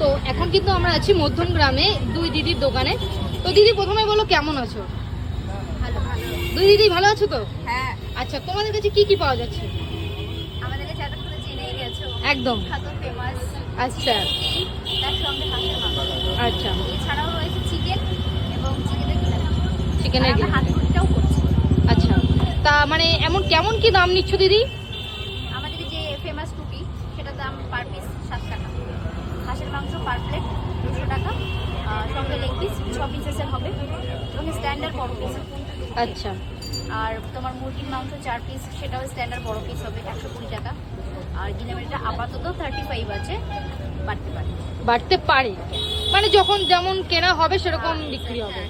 তো এখন কিন্তু আমরা আছি মধ্যম গ্রামে দুই দিদির দোকানে। তো দিদি প্রথমে বলো কেমন আছো? ভালো। দুই দিদি ভালো আছো তো? হ্যাঁ, আচ্ছা, তোমাদের কাছে কি কি পাওয়া যাচ্ছে? আমাদের কাছে এতক্ষণে জেনেই গেছো। একদম। খাদ্য ফেমাস। আচ্ছা তার সঙ্গে হাঁসের মাংস। আচ্ছা, এছাড়াও রয়েছে চিকেন এবং চিকেনের গ্রেভি। চিকেনের আমরা গ্রেভি। হাত মুড়িটাও করছি। আচ্ছা, তা মানে এমন কেমন কি দাম নিচ্ছ দিদি? আমাদের যে ফেমাস টুপি সেটার দাম পার পিস 7 টাকা। হাঁসের মাংস পার প্লেট 200 টাকা। সঙ্গে লেগ পিস 6 পিসের হবে এবং স্ট্যান্ডার্ড বড় পিস। আচ্ছা, আর তোমার মুরগির মাংস 4 পিস, সেটাও স্ট্যান্ডার্ড বড় পিস হবে 120 টাকা। আর গিনেমেরিটা আপাতত 35 আছে, বাড়তে পারে। বাড়তে পারে মানে যখন যেমন কেনা হবে সেরকম বিক্রি হবে।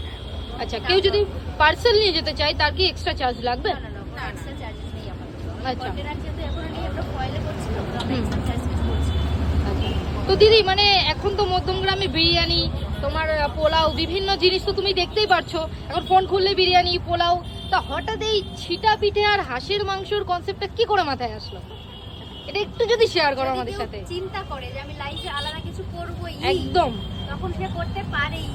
আচ্ছা, কেউ যদি পার্সেল নিয়ে যেতে চায় তার কি এক্সট্রা চার্জ লাগবে? না, এক্সট্রা চার্জেস নেই আমাদের। আচ্ছা। কন্টেনার যেহেতু এখনো নেই, আমরা ফয়েলে করছি তো, আমরা হুম। এক্সট্রা চার্জেস করছি। আচ্ছা। তো দিদি মানে এখন তো মধ্যমগ্রামে বিরিয়ানি, তোমার পোলাও, বিভিন্ন জিনিস তো তুমি দেখতেই পারছো, এখন ফোন খুললে বিরিয়ানি, পোলাও। তা হঠাৎ এই ছিটা পিঠে আর হাঁসের মাংসর কনসেপ্টটা কি করে মাথায় আসলো? এটা একটু যদি শেয়ার করো যদি আমাদের কেউ সাথে। চিন্তা করে যে আমি লাইফে আলাদা কিছু করবোই, একদম তখন সে করতে পারেই।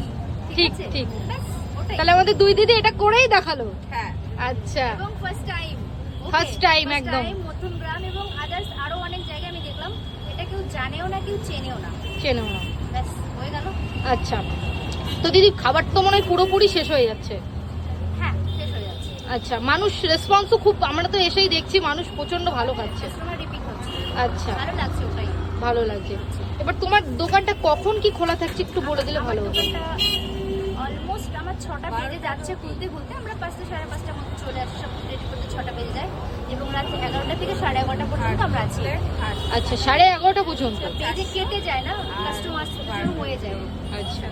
ঠিক, আছে? ঠিক। ব্যাস, ওটাই। তাহলে আমাদের দুই দিদি এটা করেই দেখালো। হ্যাঁ, আচ্ছা, এবং ফার্স্ট টাইম। First time একদম। মধ্যমগ্রাম এবং আদার্স আরো অনেক জায়গায় আমি দেখলাম, এটা কেউ জানেও না, কেউ চেনেও না। চেনো না। ব্যাস, হয়ে গেল। আচ্ছা, তো দিদি খাবার তো মনে হয় পুরোপুরি শেষ হয়ে যাচ্ছে। হ্যাঁ, শেষ হয়ে যাচ্ছে। আচ্ছা, মানুষ রেসপন্সও খুব, আমরা তো এসেই দেখছি মানুষ প্রচন্ড ভালো খাচ্ছে। কাস্টমার রিপিট হচ্ছে। আচ্ছা, ভালো লাগছে, ওটাই। ভালো লাগছে। এবার তোমার দোকানটা কখন কি খোলা থাকছে একটু বলে দিলে ভালো হতো। অলমোস্ট আমার 6টা বেজে যাচ্ছে খুলতে খুলতে। আমরা 5টা 5:30টার মধ্যে চলে আসি, সব রেডি করতে 6টা বেজে যায়। এবং রাত 11টা থেকে 11:30 পর্যন্ত আমরা আছি। আচ্ছা, 11:30 পর্যন্ত। বেজে কেটে যায় না, কাস্টমার শুরু হয়ে যায়। আচ্ছা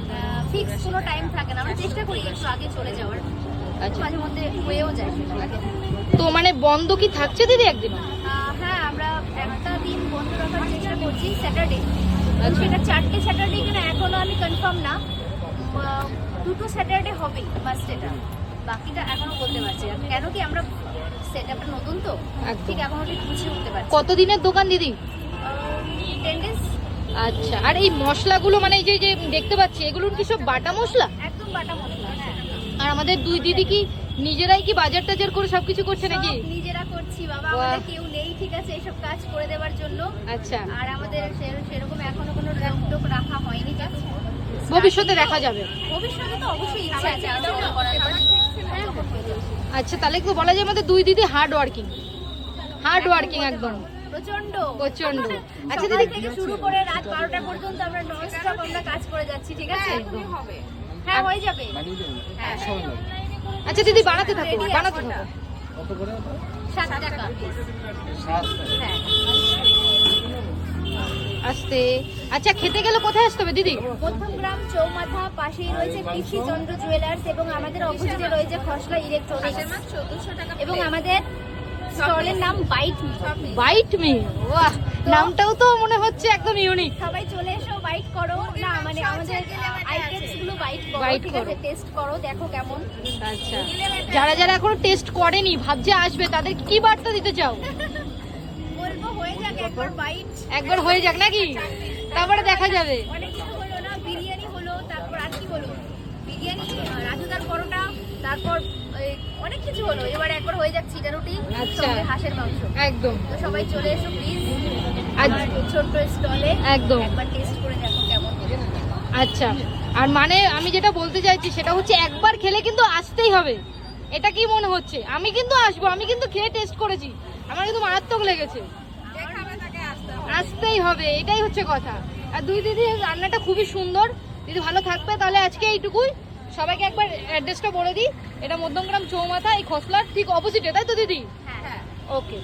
ফিক্স কোনো টাইম থাকে না, আমরা চেষ্টা করি একটু আগে চলে যাওয়ার। আচ্ছা, মাঝে মধ্যে হয়েও যায় সেটা। তো মানে বন্ধ কি থাকছে দিদি একদিন? হ্যাঁ, আমরা একটা দিন বন্ধ রাখার চেষ্টা করছি, স্যাটারডে। আচ্ছা। সেটা 4টে স্যাটারডে কিনা এখনো আমি কনফার্ম না। 2টো স্যাটারডে হবেই মাস্ট, এটা। বাকিটা এখনো বলতে পারছি না, কেন কি আমরা সেটআপটা নতুন তো, একদম। ঠিক এখনো ঠিক বুঝে উঠতে পারছি। কতদিনের দোকান দিদি? 10 days। আচ্ছা, আর এই মশলাগুলো মানে এই যে যে দেখতে পাচ্ছি এগুলোর কি সব বাটা মশলা? একদম বাটা মশলা। হ্যাঁ, আর আমাদের দুই দিদি কি নিজেরাই কি বাজার টাজার করে সবকিছু করছে নাকি? সব নিজেরা করছি বাবা, বাহ। আমাদের কেউ নেই, ঠিক আছে, এসব কাজ করে দেওয়ার জন্য। আচ্ছা, আর আমাদের সেরকম এখনো কোনো লোক রাখা হয়নি, ঠিক আছে। ভবিষ্যতে দেখা যাবে। ভবিষ্যতে তো অবশ্যই ইচ্ছা আছে আরো করার। হ্যাঁ, আচ্ছা, তাহলে কি বলা যায় আমাদের দুই দিদি হার্ড ওয়ার্কিং একদম প্রচন্ড। আচ্ছা সকাল দিদি, থেকে শুরু করে রাত 12টা পর্যন্ত আমরা ননস্টপ আমরা কাজ করে যাচ্ছি, ঠিক আছে। হ্যাঁ, হয়ে যাবে। হ্যাঁ, আচ্ছা দিদি বানাতে থাকো, Ready বানাতে আছে থাকো। কত করে? 7 টাকা। 7 হ্যাঁ, আসতে। আচ্ছা, খেতে গেলে কোথায় আসতে হবে দিদি? মধ্যমগ্রাম চৌমাথা, পাশেই রয়েছে পিসি চন্দ্র জুয়েলার্স এবং আমাদের অপোজিটে রয়েছে খসলা ইলেকট্রনিক্স। এবং আমাদের স্টলের নাম বাইট মি। বাইট মি, বাহ, নামটাও তো মনে হচ্ছে একদম ইউনিক। সবাই চলে এসো, বাইট করো। না মানে আমাদের আইটেমস গুলো বাইট করো, Bite ঠিক করো। আছে, টেস্ট করো, দেখো কেমন। আচ্ছা, যারা যারা এখনো টেস্ট করেনি ভাবছে আসবে, তাদের কি বার্তা দিতে চাও? বলবো হয়ে যাক একবার বাইট। একবার হয়ে যাক নাকি, তারপরে দেখা যাবে। অনেক কিছু হলো না, বিরিয়ানি হলো, তারপর আর কি হলো, বিরিয়ানি, রাজুদার পরোটা, তারপর অনেক কিছু হলো। এবার একবার হয়ে যাক চিটা রুটি, আচ্ছা। সঙ্গে হাঁসের মাংস। একদম তো সবাই চলে এসো প্লিজ, আজ- ছোট্ট স্টলে একদম। একবার টেস্ট করে দেখো কেমন। আচ্ছা, আর মানে আমি যেটা বলতে চাইছি সেটা হচ্ছে একবার খেলে কিন্তু আসতেই হবে। এটা কি মনে হচ্ছে? আমি কিন্তু আসবো, আমি কিন্তু খেয়ে টেস্ট করেছি, আমার কিন্তু মারাত্মক লেগেছে। আসতেই হবে, এটাই হচ্ছে কথা। আর দুই দিদি রান্নাটা খুবই সুন্দর। দিদি ভালো থাকবে, তাহলে আজকে এইটুকুই। সবাইকে একবার অ্যাড্রেসটা বলে দিই, এটা মধ্যমগ্রাম চৌমাথা, এই খসলার ঠিক অপোজিটে, তাই তো দিদি? হ্যাঁ। ওকে।